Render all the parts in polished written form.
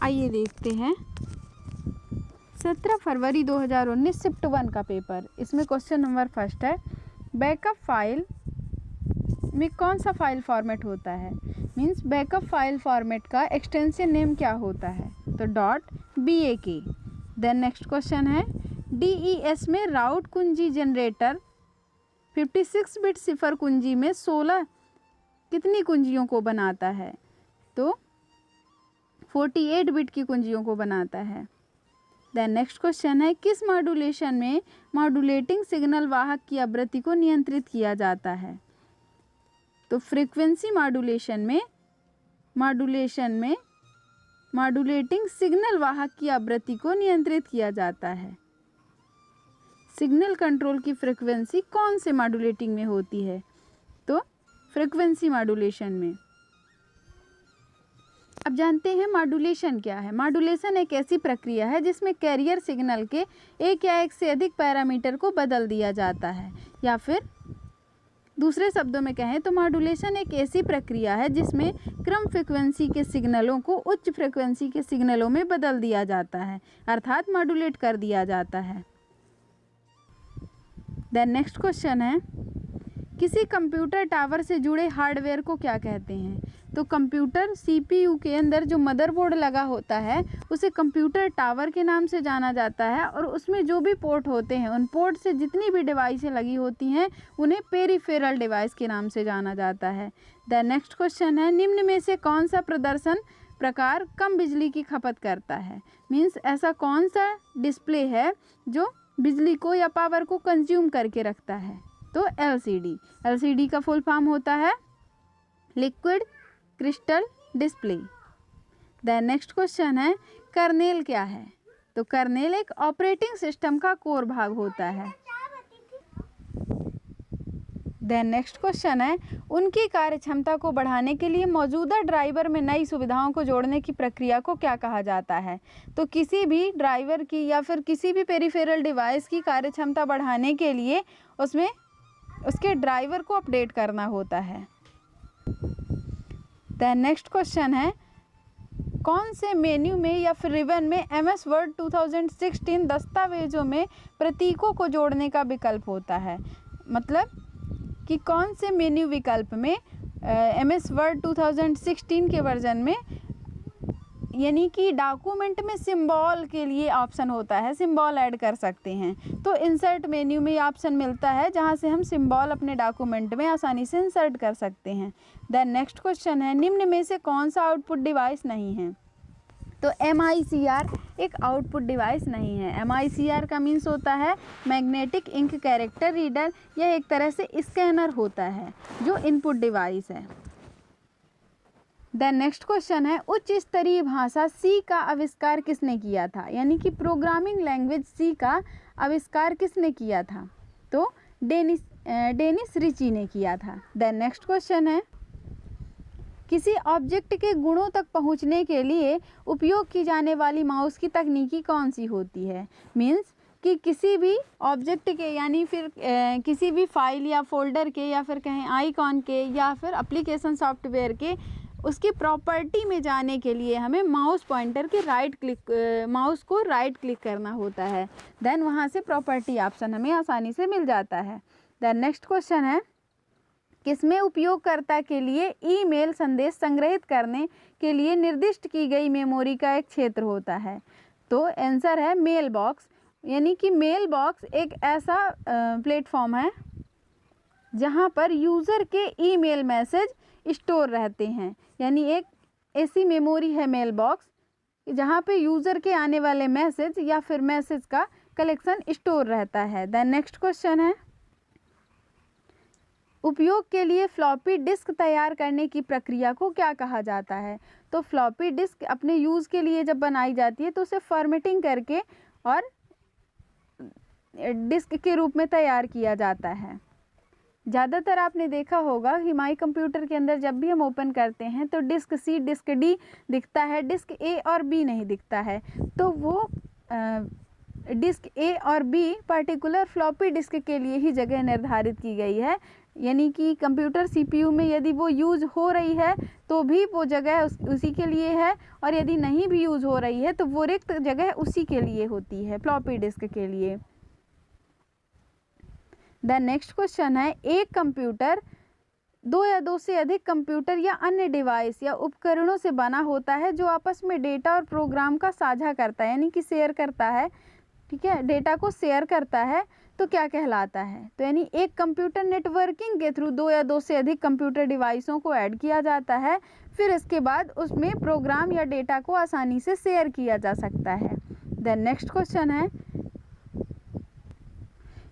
आइए देखते हैं 17 फरवरी 2019 शिफ्ट 1 का पेपर। इसमें क्वेश्चन नंबर फर्स्ट है, बैकअप फाइल में कौन सा फाइल फॉर्मेट होता है। मीन्स बैकअप फाइल फॉर्मेट का एक्सटेंशन नेम क्या होता है, तो .BAK। देन नेक्स्ट क्वेश्चन है, DES में राउट कुंजी जनरेटर 56 बिट सिफर कुंजी में 16 कितनी कुंजियों को बनाता है, तो 48 बिट की कुंजियों को बनाता है। देन नेक्स्ट क्वेश्चन है, किस मॉड्यूलेशन में मॉड्यूलेटिंग सिग्नल वाहक की आवृत्ति को नियंत्रित किया जाता है, तो फ्रीक्वेंसी मॉड्यूलेशन में मॉड्यूलेटिंग सिग्नल वाहक की आवृत्ति को नियंत्रित किया जाता है। सिग्नल कंट्रोल की फ्रीक्वेंसी कौन से मॉड्यूलेटिंग में होती है, तो फ्रीक्वेंसी मॉड्यूलेशन में। अब जानते हैं मॉड्यूलेशन क्या है। मॉड्यूलेशन एक ऐसी प्रक्रिया है जिसमें कैरियर सिग्नल के एक या एक से अधिक पैरामीटर को बदल दिया जाता है, या फिर दूसरे शब्दों में कहें तो मॉड्यूलेशन एक ऐसी प्रक्रिया है जिसमें क्रम फ्रीक्वेंसी के सिग्नलों को उच्च फ्रीक्वेंसी के सिग्नलों में बदल दिया जाता है, अर्थात मॉड्यूलेट कर दिया जाता है। देन नेक्स्ट क्वेश्चन है, किसी कंप्यूटर टावर से जुड़े हार्डवेयर को क्या कहते हैं, तो कंप्यूटर CPU के अंदर जो मदरबोर्ड लगा होता है उसे कंप्यूटर टावर के नाम से जाना जाता है, और उसमें जो भी पोर्ट होते हैं उन पोर्ट से जितनी भी डिवाइसें लगी होती हैं उन्हें पेरिफेरल डिवाइस के नाम से जाना जाता है। द नेक्स्ट क्वेश्चन है, निम्न में से कौन सा प्रदर्शन प्रकार कम बिजली की खपत करता है। मीन्स ऐसा कौन सा डिस्प्ले है जो बिजली को या पावर को कंज्यूम करके रखता है, तो LCD का फुल फॉर्म होता है liquid crystal display. Then next question है, कर्नेल क्या है, तो कर्नेल एक ऑपरेटिंग सिस्टम का कोर भाग होता है। देन नेक्स्ट क्वेश्चन है, उनकी कार्यक्षमता को बढ़ाने के लिए मौजूदा ड्राइवर में नई सुविधाओं को जोड़ने की प्रक्रिया को क्या कहा जाता है, तो किसी भी ड्राइवर की या फिर किसी भी पेरिफेरल डिवाइस की कार्यक्षमता बढ़ाने के लिए उसमें उसके ड्राइवर को अपडेट करना होता है। देन नेक्स्ट क्वेश्चन है, कौन से मेन्यू में या फिर रिबन में MS वर्ड 2016 दस्तावेजों में प्रतीकों को जोड़ने का विकल्प होता है। मतलब कि कौन से मेन्यू विकल्प में MS वर्ड 2016 के वर्जन में, यानी कि डॉक्यूमेंट में सिंबल के लिए ऑप्शन होता है, सिंबल ऐड कर सकते हैं, तो इंसर्ट मेन्यू में ये ऑप्शन मिलता है जहां से हम सिंबल अपने डॉक्यूमेंट में आसानी से इंसर्ट कर सकते हैं। देन नेक्स्ट क्वेश्चन है, निम्न में से कौन सा आउटपुट डिवाइस नहीं है, तो MICR एक आउटपुट डिवाइस नहीं है। MICR का मीन्स होता है मैग्नेटिक इंक कैरेक्टर रीडर। यह एक तरह से स्कैनर होता है जो इनपुट डिवाइस है। देन नेक्स्ट क्वेश्चन है, उच्च स्तरीय भाषा C का आविष्कार किसने किया था, यानी कि प्रोग्रामिंग लैंग्वेज C का आविष्कार किसने किया था, तो डेनिस रिची ने किया था। देन नेक्स्ट क्वेश्चन है, किसी ऑब्जेक्ट के गुणों तक पहुंचने के लिए उपयोग की जाने वाली माउस की तकनीकी कौन सी होती है। मीन्स कि किसी भी ऑब्जेक्ट के यानी फिर किसी भी फाइल या फोल्डर के या फिर कहें आइकॉन के या फिर एप्लीकेशन सॉफ्टवेयर के उसकी प्रॉपर्टी में जाने के लिए हमें माउस पॉइंटर के माउस को राइट क्लिक करना होता है। देन वहाँ से प्रॉपर्टी ऑप्शन हमें आसानी से मिल जाता है। देन नेक्स्ट क्वेश्चन है, किसमें उपयोगकर्ता के लिए ईमेल संदेश संग्रहित करने के लिए निर्दिष्ट की गई मेमोरी का एक क्षेत्र होता है, तो आंसर है मेल बॉक्स। यानी कि मेल बॉक्स एक ऐसा प्लेटफॉर्म है जहां पर यूज़र के ईमेल मैसेज स्टोर रहते हैं। यानी एक ऐसी मेमोरी है मेल बॉक्स जहां पे यूज़र के आने वाले मैसेज या फिर मैसेज का कलेक्शन स्टोर रहता है। देन नेक्स्ट क्वेश्चन है, उपयोग के लिए फ्लॉपी डिस्क तैयार करने की प्रक्रिया को क्या कहा जाता है, तो फ्लॉपी डिस्क अपने यूज़ के लिए जब बनाई जाती है तो उसे फॉर्मेटिंग करके और डिस्क के रूप में तैयार किया जाता है। ज़्यादातर आपने देखा होगा कि माई कंप्यूटर के अंदर जब भी हम ओपन करते हैं तो डिस्क C डिस्क D दिखता है, डिस्क A और B नहीं दिखता है। तो वो डिस्क A और B पर्टिकुलर फ्लॉपी डिस्क के लिए ही जगह निर्धारित की गई है। यानी कि कंप्यूटर सीपीयू में यदि वो यूज़ हो रही है तो भी वो जगह उसी के लिए है, और यदि नहीं भी यूज़ हो रही है तो वो रिक्त जगह उसी के लिए होती है, फ्लॉपी डिस्क के लिए। द नेक्स्ट क्वेश्चन है, एक कंप्यूटर दो या दो से अधिक कंप्यूटर या अन्य डिवाइस या उपकरणों से बना होता है जो आपस में डेटा और प्रोग्राम का साझा करता है, यानी कि शेयर करता है, ठीक है, डेटा को शेयर करता है, तो क्या कहलाता है? तो यानी एक कंप्यूटर नेटवर्किंग के थ्रू दो या दो से अधिक कंप्यूटर डिवाइसों को ऐड किया जाता है, फिर इसके बाद उसमें प्रोग्राम या डेटा को आसानी से शेयर किया जा सकता है। देन नेक्स्ट क्वेश्चन है,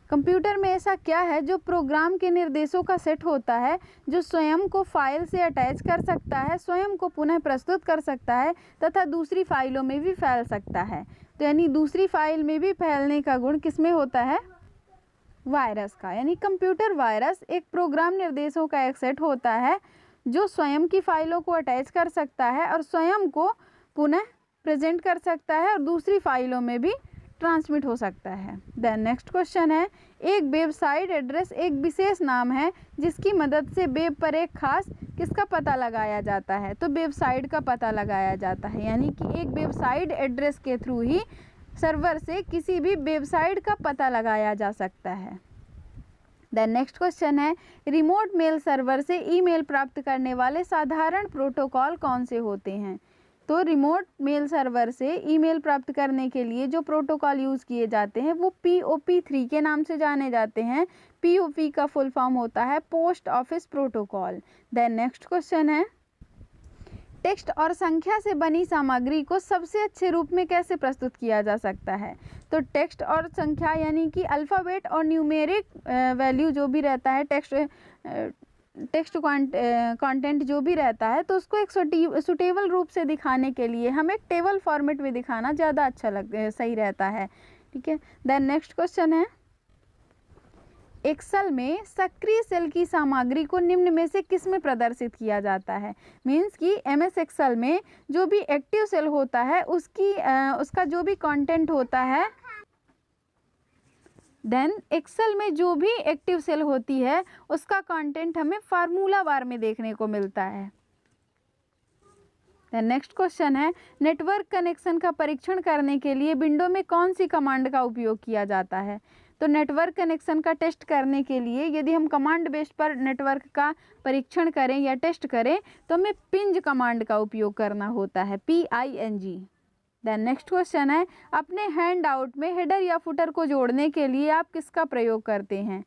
कंप्यूटर में ऐसा क्या है जो प्रोग्राम के निर्देशों का सेट होता है जो स्वयं को फाइल से अटैच कर सकता है, स्वयं को पुनः प्रस्तुत कर सकता है तथा दूसरी फाइलों में भी फैल सकता है? तो यानी दूसरी फाइल में भी फैलने का गुण किसमें होता है? वायरस का। यानी कंप्यूटर वायरस एक प्रोग्राम निर्देशों का एक सेट होता है जो स्वयं की फाइलों को अटैच कर सकता है और स्वयं को पुनः प्रेजेंट कर सकता है और दूसरी फाइलों में भी ट्रांसमिट हो सकता है। देन नेक्स्ट क्वेश्चन है, एक वेबसाइट एड्रेस एक विशेष नाम है जिसकी मदद से वेब पर एक खास किसका पता लगाया जाता है? तो वेबसाइट का पता लगाया जाता है, यानी कि एक वेबसाइट एड्रेस के थ्रू ही सर्वर से किसी भी वेबसाइट का पता लगाया जा सकता है। देन नेक्स्ट क्वेश्चन है, रिमोट मेल सर्वर से ईमेल प्राप्त करने वाले साधारण प्रोटोकॉल कौन से होते हैं? तो रिमोट मेल सर्वर से ईमेल प्राप्त करने के लिए जो प्रोटोकॉल यूज़ किए जाते हैं वो POP3 के नाम से जाने जाते हैं। POP का फुल फॉर्म होता है post office protocol. Then next question है, टेक्स्ट और संख्या से बनी सामग्री को सबसे अच्छे रूप में कैसे प्रस्तुत किया जा सकता है? तो टेक्स्ट और संख्या यानी कि अल्फ़ाबेट और न्यूमेरिक वैल्यू जो भी रहता है, टेक्स्ट कंटेंट जो भी रहता है, तो उसको एक सुटेबल रूप से दिखाने के लिए हम एक टेबल फॉर्मेट में दिखाना ज़्यादा अच्छा सही रहता है, ठीक है। देन नेक्स्ट क्वेश्चन है, एक्सेल में सक्रिय सेल की सामग्री को निम्न में से किस में प्रदर्शित किया जाता है? मीन्स कि MS एक्सेल में जो भी एक्टिव सेल होता है उसका जो भी कंटेंट होता है, देन एक्सेल में जो भी एक्टिव सेल होती है उसका कंटेंट हमें फार्मूला बार में देखने को मिलता है। देन नेक्स्ट क्वेश्चन है, नेटवर्क कनेक्शन का परीक्षण करने के लिए विंडो में कौन सी कमांड का उपयोग किया जाता है? तो नेटवर्क कनेक्शन का टेस्ट करने के लिए यदि हम कमांड बेस्ड पर नेटवर्क का परीक्षण करें या टेस्ट करें तो हमें पिंज कमांड का उपयोग करना होता है, PING। देन नेक्स्ट क्वेश्चन है, अपने हैंड आउट में हेडर या फुटर को जोड़ने के लिए आप किसका प्रयोग करते हैं?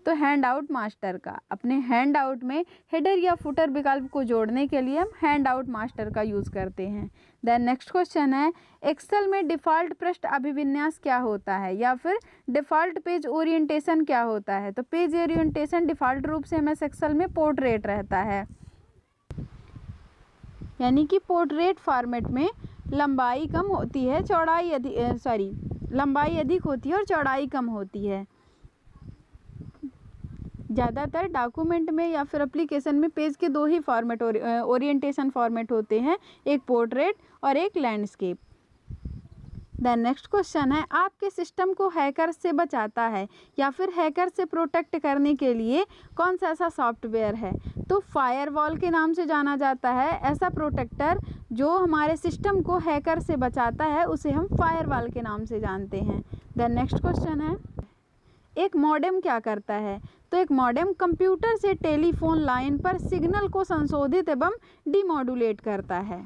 तो हैंड आउट मास्टर का। अपने हैंड आउट में हेडर या फुटर विकल्प को जोड़ने के लिए हम हैंड आउट मास्टर का यूज़ करते हैं। देन नेक्स्ट क्वेश्चन है, एक्सेल में डिफ़ॉल्ट पृष्ठ अभिविन्यास क्या होता है या फिर डिफ़ॉल्ट पेज ओरिएंटेशन क्या होता है? तो पेज ओरिएंटेशन डिफ़ॉल्ट रूप से MS एक्सेल में पोर्ट्रेट रहता है, यानी कि पोर्ट्रेट फॉर्मेट में लंबाई कम होती है, लंबाई अधिक होती है और चौड़ाई कम होती है। ज़्यादातर डॉक्यूमेंट में या फिर एप्लीकेशन में पेज के दो ही फॉर्मेट ओरिएंटेशन फॉर्मेट होते हैं, एक पोर्ट्रेट और एक लैंडस्केप। देन नेक्स्ट क्वेश्चन है, आपके सिस्टम को हैकर से बचाता है या फिर हैकर से प्रोटेक्ट करने के लिए कौन सा ऐसा सॉफ्टवेयर है? तो फायरवॉल के नाम से जाना जाता है। ऐसा प्रोटेक्टर जो हमारे सिस्टम को हैकर से बचाता है उसे हम फायरवॉल के नाम से जानते हैं। देन नेक्स्ट क्वेश्चन है, एक मॉडेम क्या करता है? तो एक मॉडेम कंप्यूटर से टेलीफोन लाइन पर सिग्नल को संशोधित एवं डिमॉड्यूलेट करता है।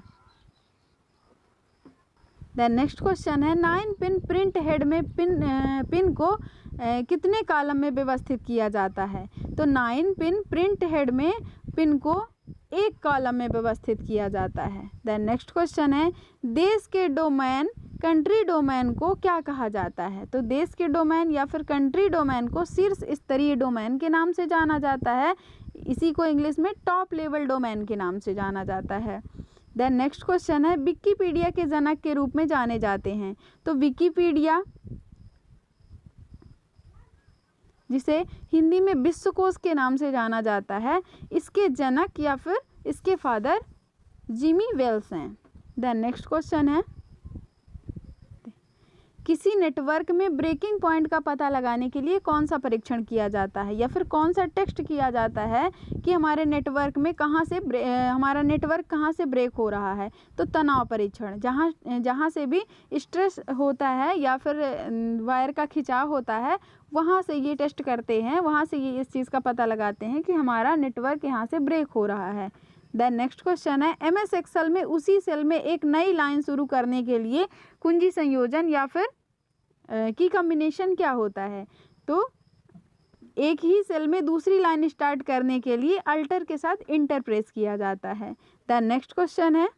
देन नेक्स्ट क्वेश्चन है, 9 पिन प्रिंट हेड में पिन को कितने कॉलम में व्यवस्थित किया जाता है? तो 9 पिन प्रिंट हेड में पिन को एक कॉलम में व्यवस्थित किया जाता है। देन नेक्स्ट क्वेश्चन है, देश के डोमेन कंट्री डोमेन को क्या कहा जाता है? तो देश के डोमेन या फिर कंट्री डोमेन को शीर्ष स्तरीय डोमेन के नाम से जाना जाता है। इसी को इंग्लिश में टॉप लेवल डोमेन के नाम से जाना जाता है। देन नेक्स्ट क्वेश्चन है, विकिपीडिया के जनक के रूप में जाने जाते हैं। तो विकिपीडिया, जिसे हिंदी में विश्वकोश के नाम से जाना जाता है, इसके जनक या फिर इसके फादर जिमी वेल्स हैं। देन नेक्स्ट क्वेश्चन है, किसी नेटवर्क में ब्रेकिंग पॉइंट का पता लगाने के लिए कौन सा परीक्षण किया जाता है, या फिर कौन सा टेस्ट किया जाता है कि हमारे नेटवर्क में हमारा नेटवर्क कहाँ से ब्रेक हो रहा है। तो तनाव परीक्षण, जहाँ से भी स्ट्रेस होता है या फिर वायर का खिंचाव होता है, वहाँ से ये टेस्ट करते हैं, वहाँ से ये इस चीज़ का पता लगाते हैं कि हमारा नेटवर्क यहाँ से ब्रेक हो रहा है। देन नेक्स्ट क्वेश्चन है, MS एक्सेल में उसी सेल में एक नई लाइन शुरू करने के लिए कुंजी संयोजन या फिर की कॉम्बिनेशन क्या होता है। तो एक ही सेल में दूसरी लाइन स्टार्ट करने के लिए अल्टर के साथ इंटर प्रेस किया जाता है। देन नेक्स्ट क्वेश्चन है,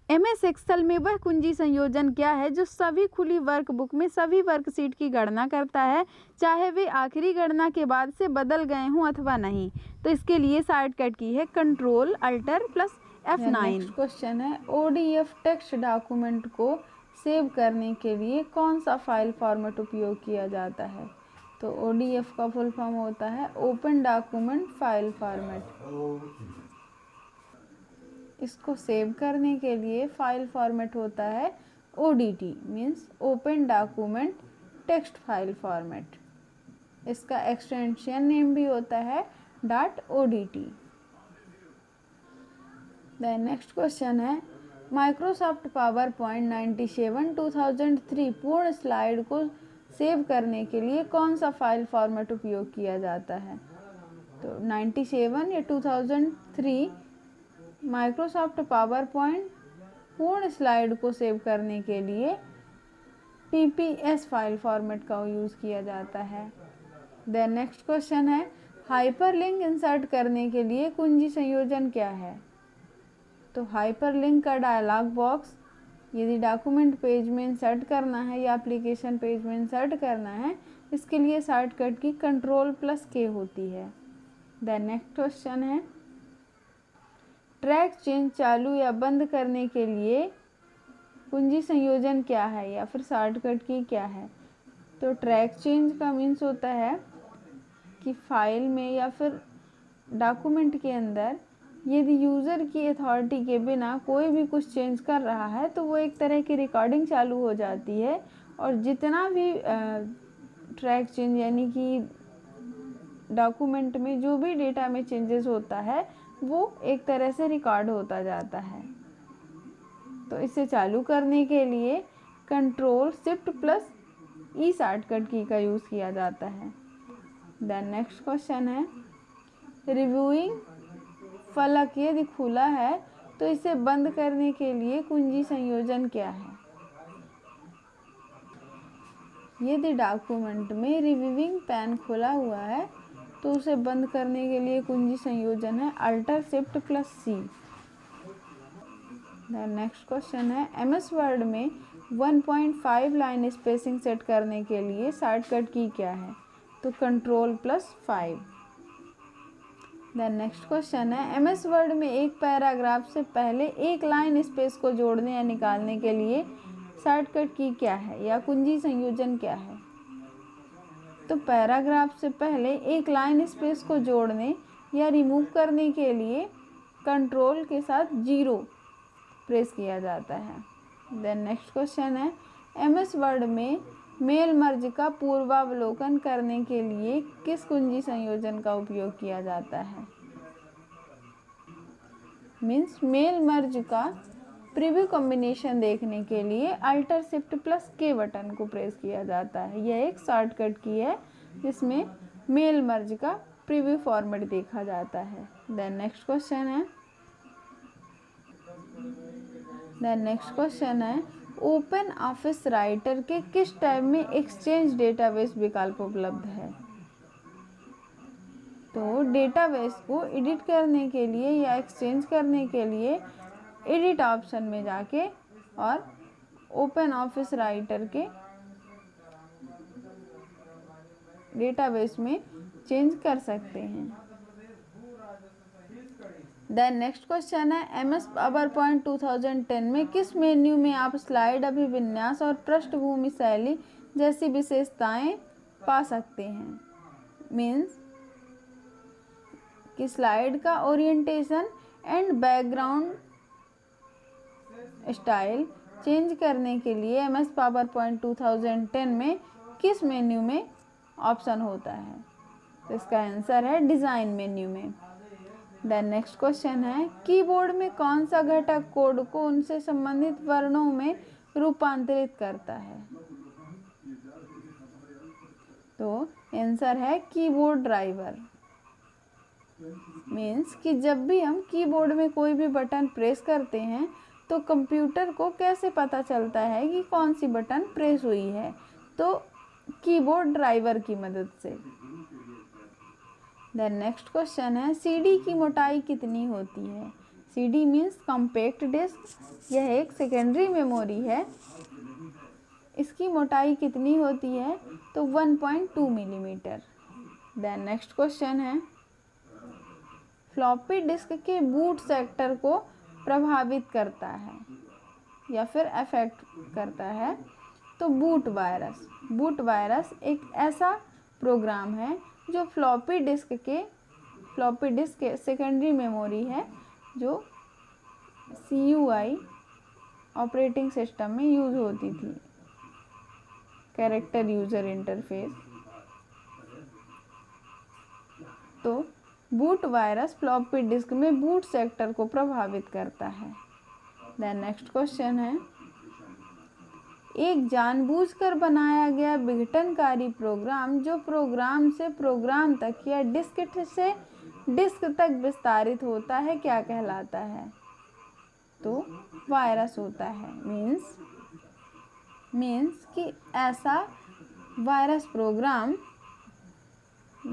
MS एक्सेल में वह कुंजी संयोजन क्या है जो सभी खुली वर्कबुक में सभी वर्कशीट की गणना करता है, चाहे वे आखिरी गणना के बाद से बदल गए हों अथवा नहीं। तो इसके लिए शॉर्टकट की है control alter plus F9। Next question है, ODF टेक्स्ट डॉक्यूमेंट को सेव करने के लिए कौन सा फाइल फॉर्मेट उपयोग किया जाता है। तो ODF का फुल फॉर्म होता है ओपन डॉक्यूमेंट फाइल फॉर्मेट। इसको सेव करने के लिए फाइल फॉर्मेट होता है ODT, means open document text file format. इसका एक्सटेंशन नेम भी होता है .odt। देन नेक्स्ट क्वेश्चन है, माइक्रोसॉफ्ट पावर पॉइंट 97 2003 पूर्ण स्लाइड को सेव करने के लिए कौन सा फाइल फॉर्मेट उपयोग किया जाता है। तो 97 या 2003 माइक्रोसॉफ्ट पावर पॉइंट पूर्ण स्लाइड को सेव करने के लिए PPS फाइल फॉर्मेट का यूज़ किया जाता है। देन नेक्स्ट क्वेश्चन है, हाइपरलिंक इंसर्ट करने के लिए कुंजी संयोजन क्या है। तो हाइपरलिंक का डायलॉग बॉक्स यदि डॉक्यूमेंट पेज में इंसर्ट करना है या एप्लीकेशन पेज में इंसर्ट करना है, इसके लिए शॉर्टकट की Ctrl+K होती है। देन नेक्स्ट क्वेश्चन है, ट्रैक चेंज चालू या बंद करने के लिए कुंजी संयोजन क्या है या फिर शॉर्टकट की क्या है। तो ट्रैक चेंज का मीन्स होता है कि फाइल में या फिर डॉक्यूमेंट के अंदर यदि यूज़र की अथॉरिटी के बिना कोई भी कुछ चेंज कर रहा है तो वो एक तरह की रिकॉर्डिंग चालू हो जाती है, और जितना भी ट्रैक चेंज यानी कि डॉक्यूमेंट में जो भी डेटा में चेंजेस होता है वो एक तरह से रिकॉर्ड होता जाता है। तो इसे चालू करने के लिए Ctrl+Shift+E शॉर्टकट की का यूज़ किया जाता है। देन नेक्स्ट क्वेश्चन है, रिव्यूइंग फलक यदि खुला है तो इसे बंद करने के लिए कुंजी संयोजन क्या है। यदि डॉक्यूमेंट में रिव्यूइंग पैन खुला हुआ है तो उसे बंद करने के लिए कुंजी संयोजन है Alt+Shift+C। नेक्स्ट क्वेश्चन है, MS वर्ड में 1.5 लाइन स्पेसिंग सेट करने के लिए शॉर्टकट की क्या है। तो Ctrl+5। देन नेक्स्ट क्वेश्चन है, MS वर्ड में एक पैराग्राफ से पहले एक लाइन स्पेस को जोड़ने या निकालने के लिए शॉर्टकट की क्या है या कुंजी संयोजन क्या है। तो पैराग्राफ से पहले एक लाइन स्पेस को जोड़ने या रिमूव करने के लिए कंट्रोल के साथ 0 प्रेस किया जाता है। देन नेक्स्ट क्वेश्चन है, MS वर्ड में मेल मर्ज का पूर्वावलोकन करने के लिए किस कुंजी संयोजन का उपयोग किया जाता है। मीन्स मेल मर्ज का प्रीव्यू कॉम्बिनेशन देखने के लिए Alt+Shift+K बटन को प्रेस किया जाता है। यह एक शॉर्टकट की है जिसमें मेल मर्ज का प्रीव्यू फॉर्मेट देखा जाता है। देन नेक्स्ट क्वेश्चन है, ओपन ऑफिस राइटर के किस टैब में एक्सचेंज डेटाबेस विकल्प उपलब्ध है। तो डेटाबेस को एडिट करने के लिए या एक्सचेंज करने के लिए एडिट ऑप्शन में जाके और ओपन ऑफिस राइटर के डेटाबेस में चेंज कर सकते हैं। देन नेक्स्ट क्वेश्चन है, MS पावर पॉइंट 2010 में किस मेन्यू में आप स्लाइड अभिविन्यास और पृष्ठभूमि शैली जैसी विशेषताएं पा सकते हैं। मीन्स कि स्लाइड का orientation and background style, change करने के लिए MS PowerPoint 2010 में किस मेन्यू में ऑप्शन होता है? तो इसका आंसर है डिज़ाइन मेन्यू में। देन नेक्स्ट क्वेश्चन है, कीबोर्ड में कौन सा घटक कोड को उनसे संबंधित वर्णों में रूपांतरित करता है? तो आंसर है कीबोर्ड ड्राइवर। मीन्स कि जब भी हम कीबोर्ड में कोई भी बटन प्रेस करते हैं तो कंप्यूटर को कैसे पता चलता है कि कौन सी बटन प्रेस हुई है? तो कीबोर्ड ड्राइवर की मदद से। देन नेक्स्ट क्वेश्चन है, सीडी की मोटाई कितनी होती है? CD means compact disc. यह एक सेकेंडरी मेमोरी है। इसकी मोटाई कितनी होती है? तो 1.2 मिलीमीटर। देन नेक्स्ट क्वेश्चन है, फ्लॉपी डिस्क के बूट सेक्टर को प्रभावित करता है या फिर अफेक्ट करता है? तो बूट वायरस। बूट वायरस एक ऐसा प्रोग्राम है जो फ्लॉपी डिस्क के सेकेंडरी मेमोरी है जो CUI ऑपरेटिंग सिस्टम में यूज़ होती थी, कैरेक्टर यूज़र इंटरफेस। तो बूट वायरस फ्लॉपी डिस्क में बूट सेक्टर को प्रभावित करता है। देन नेक्स्ट क्वेश्चन है, एक जानबूझकर बनाया गया विघटनकारी प्रोग्राम जो प्रोग्राम से प्रोग्राम तक या डिस्क से डिस्क तक विस्तारित होता है क्या कहलाता है? तो वायरस होता है। मीन्स कि ऐसा वायरस प्रोग्राम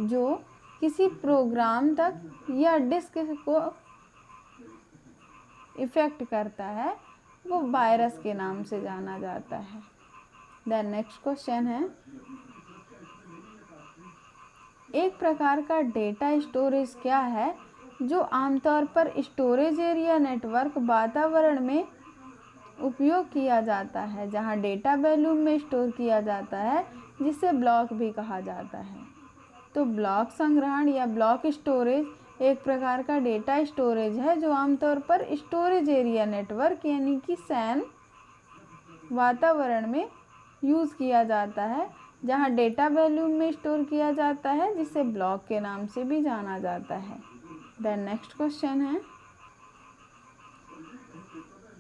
जो किसी प्रोग्राम तक या डिस्क को इफेक्ट करता है वो वायरस के नाम से जाना जाता है। देन नेक्स्ट क्वेश्चन है, एक प्रकार का डेटा स्टोरेज क्या है जो आमतौर पर स्टोरेज एरिया नेटवर्क वातावरण में उपयोग किया जाता है, जहां डेटा वॉल्यूम में स्टोर किया जाता है, जिसे ब्लॉक भी कहा जाता है? तो ब्लॉक संग्रहण या ब्लॉक स्टोरेज एक प्रकार का डेटा स्टोरेज है जो आमतौर पर स्टोरेज एरिया नेटवर्क यानी कि SAN वातावरण में यूज़ किया जाता है, जहां डेटा वॉल्यूम में स्टोर किया जाता है, जिसे ब्लॉक के नाम से भी जाना जाता है। देन नेक्स्ट क्वेश्चन है,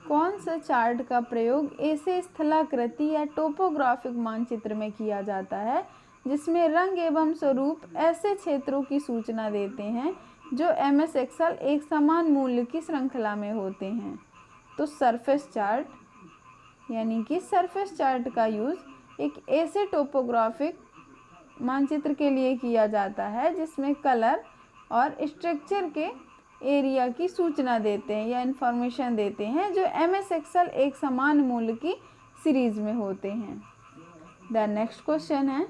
कौन सा चार्ट का प्रयोग ऐसे स्थलाकृति या टोपोग्राफिक मानचित्र में किया जाता है जिसमें रंग एवं स्वरूप ऐसे क्षेत्रों की सूचना देते हैं जो MS एक्सेल एक समान मूल्य की श्रृंखला में होते हैं? तो सरफेस चार्ट, यानी कि सरफेस चार्ट का यूज़ एक ऐसे टोपोग्राफिक मानचित्र के लिए किया जाता है जिसमें कलर और स्ट्रक्चर के एरिया की सूचना देते हैं या इंफॉर्मेशन देते हैं जो MS एक्सेल एक समान मूल्य की सीरीज में होते हैं। देन नेक्स्ट क्वेश्चन है,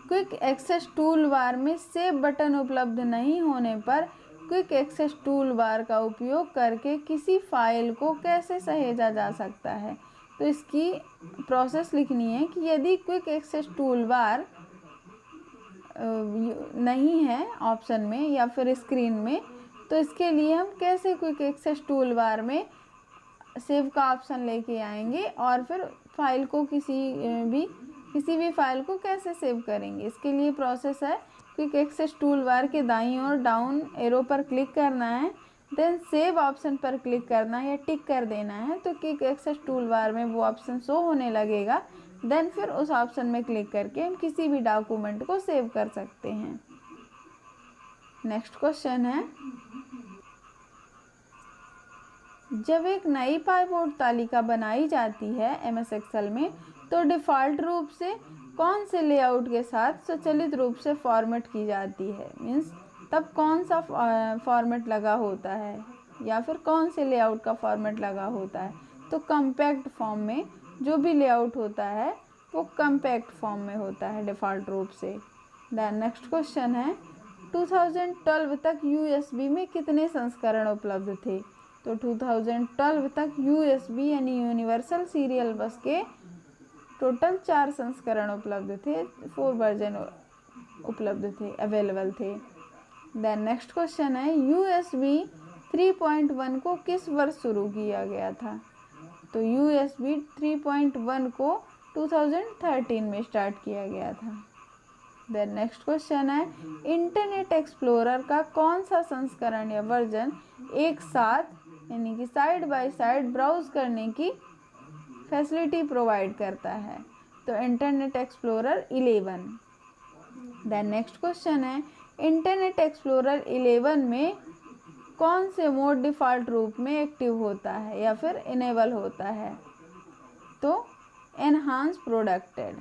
क्विक एक्सेस टूल बार में सेव बटन उपलब्ध नहीं होने पर क्विक एक्सेस टूल बार का उपयोग करके किसी फाइल को कैसे सहेजा जा सकता है? तो इसकी प्रोसेस लिखनी है कि यदि क्विक एक्सेस टूल बार नहीं है ऑप्शन में या फिर स्क्रीन में, तो इसके लिए हम कैसे क्विक एक्सेस टूल बार में सेव का ऑप्शन लेके आएंगे और फिर फाइल को किसी भी फाइल को कैसे सेव करेंगे? इसके लिए प्रोसेस है, क्विक एक्सेस टूल बार के दाईं ओर डाउन एरो पर क्लिक करना है, देन सेव ऑप्शन पर क्लिक करना है या टिक कर देना है, तो क्विक एक्सेस टूल बार में वो ऑप्शन शो होने लगेगा। देन फिर उस ऑप्शन में क्लिक करके हम किसी भी डॉक्यूमेंट को सेव कर सकते हैं। नेक्स्ट क्वेश्चन है, जब एक नई पाइवोट तालिका बनाई जाती है MS एक्सेल में तो डिफ़ॉल्ट रूप से कौन से लेआउट के साथ स्वचालित रूप से फॉर्मेट की जाती है? मीन्स तब कौन सा फॉर्मेट लगा होता है या फिर कौन से लेआउट का फॉर्मेट लगा होता है? तो कॉम्पैक्ट फॉर्म में जो भी लेआउट होता है वो कॉम्पैक्ट फॉर्म में होता है डिफ़ॉल्ट रूप से। देन नेक्स्ट क्वेश्चन है, 2012 तक USB में कितने संस्करण उपलब्ध थे? तो 2012 तक USB यानी यूनिवर्सल सीरियल बस के टोटल 4 संस्करण उपलब्ध थे, 4 वर्जन उपलब्ध थे, अवेलेबल थे। देन नेक्स्ट क्वेश्चन है, USB 3.1 को किस वर्ष शुरू किया गया था? तो USB 3.1 को 2013 में स्टार्ट किया गया था। देन नेक्स्ट क्वेश्चन है, इंटरनेट एक्सप्लोरर का कौन सा संस्करण या वर्जन एक साथ यानी कि साइड बाय साइड ब्राउज करने की फैसिलिटी प्रोवाइड करता है? तो Internet Explorer 11। Then next question है, इंटरनेट एक्सप्लोरर 11 में कौन से मोड डिफ़ॉल्ट रूप में एक्टिव होता है या फिर इनेबल होता है? तो एनहांस प्रोटेक्टेड।